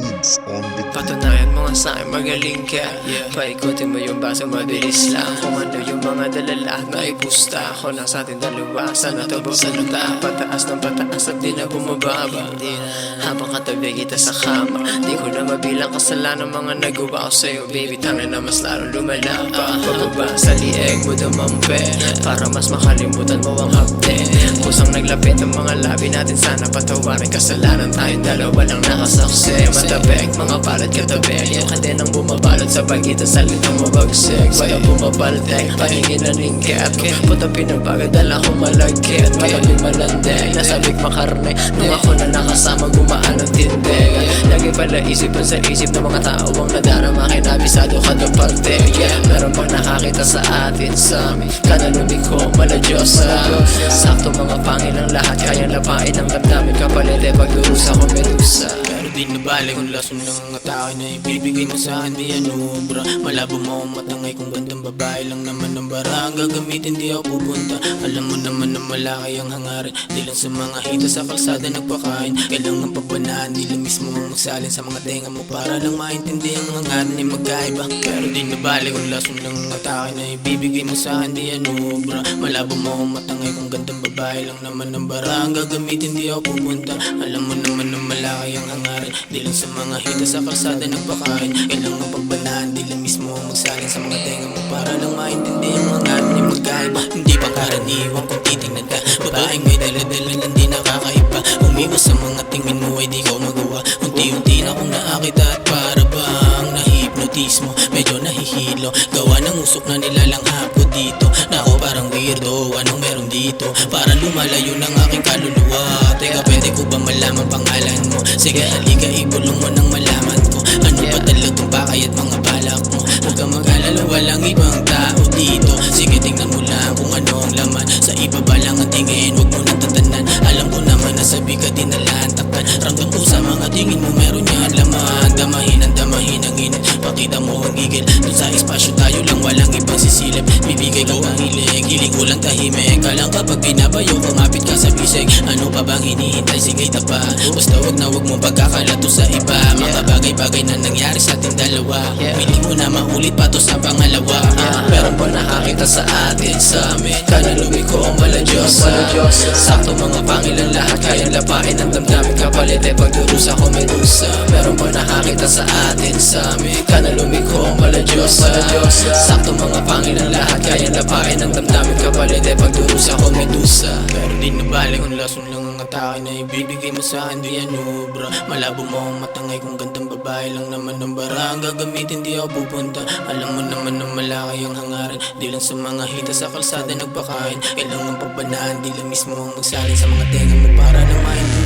Oops on the Patunayan mo nga sa'kin magaling ka, paikutin mo yung baso mabilis lang. Kung ano yung mga dalala na ipusta ako na sa ating dalawa. Sana tubog sa luta, pataas ng pataas at di na bumababa. Habang katabi kita sa kama, di ko na mabilang kasalanan mga nagawa ko sa'yo. Baby, tangin na mas larong lumala pa. Pababa sa lieg mo dumampe, para mas makalimutan mo ang hapte. Pusang naglapit ng mga labi natin, sana patawarin kasalanan tayong dalawa lang nakasaksi. Matabek, mga palad katabi, yung kadenang bumabalot sa pagitan sa litang mabagsik. Walang bumabaldek, pahingin na ringket. Puta pinabagad, dala ko malagkit. Malamig malandeg, nasabik makarne. Nung ako na nakasama, gumaan ang tindig. Lagi pala isipan sa isip ng mga tao ang nadarama, kinabisado ka ng parte. Meron pang nakakita sa atin sa amin, kanalubig ko maladyosa. Sakto mga pangil ang lahat, kayang lapain ang damdamin kapalit. Pagdurusa ko medusa, pero di nabalik kung lason ng atake na ibibigay mo sa akin, di anubra. Malabo mo akong matangay kung gandang babae lang naman ang bara. Ang gagamitin di ako pupunta, alam mo naman na malaki ang hangarin. Di lang sa mga hita sa kalsada nagpakain, kailangan pabanaan, di lang mismo ang magsalin sa mga tenga mo para lang maintindihan ang hangarin ay magkaiba. Pero di nabalik kung lason ng atake na ibibigay mo sa akin, di anubra. Malabo mo akong matangay kung gandang babae lang naman ang bara. Ang gagamitin di ako pupunta, alam mo naman na malaki ang hangarin. Di lang sa mga hita sa kalsada nagpakain, kailangan pagbanaan, di lang mismo ang magsalin sa mga tenga mo para lang maintindihan ang hangarin ay magkaiba. Hindi pa karaniwan kung titignan ka, babaeng may dala-dala lang di nakakaiba. Umiwas sa mga tingin mo ay di ko magawa. Unti-unti na kong nakakita at para bang nahipnotismo, medyo nahihilo. Gawa ng usok na nilalanghap ko dito. Nako parang weirdo, anong meron dito? Para lumalayo ng aking kaluluwa. Teka, pwede ko ba malaman pangalan mo? Sige halika, ibulong mo nang malaman ko. Ano ba talagang bakay at mga balak mo? Huwag kang mag-alala, walang ibang tao dito. Sige tingnan mo lang kung ano ang laman. Sa iba ba lang ang tingin, huwag mo nang tatanan. Alam ko naman na sabi ka dinalaan takpan. Ramdam ko sa mga tingin mo meron yan laman. Damahin ang init, pakita mo ang gigil. Dun sa espasyo tayo lang, walang ibang sisilip. Bibigay ko ang hiling, hiling ko lang tahimik. Kalang kapag pinabayo, kumapit ka sa bisig. Ano pa bang hinihintay, sige tapa. Basta wag mo pagkakalato sa iba. Mga bagay-bagay na nangyari sa ating dalawa, piling mo na maulit pa to sa pangalawa. meron pa nakakita sa atin sa amin, kanalubig ko ang maladyosa. Sakto mga pangil ang lahat, kayang lapain ang damdamin kapalit. Pagdurusa ko medusa, meron pa nakakita sa atin sa amin, kanalubig ko ang maladyosa. Sakto mga pangil ang lahat, kayang lapain ang damdamin kapalit. Pagdurusa ko medusa, pero di nabalik kung lason lang ang atake na ibibigay mo sa akin, di anubra. Malabo mo akong matangay kung gandang babae lang naman ang bara. Ang gagamitin di ako pupunta, alam mo naman na malaki ang hangarin. Di lang sa mga hita sa kalsada nagpakain, kailangan pagbanaan, di lang mismo ang magsalin sa mga tenga mo para lang maintindihan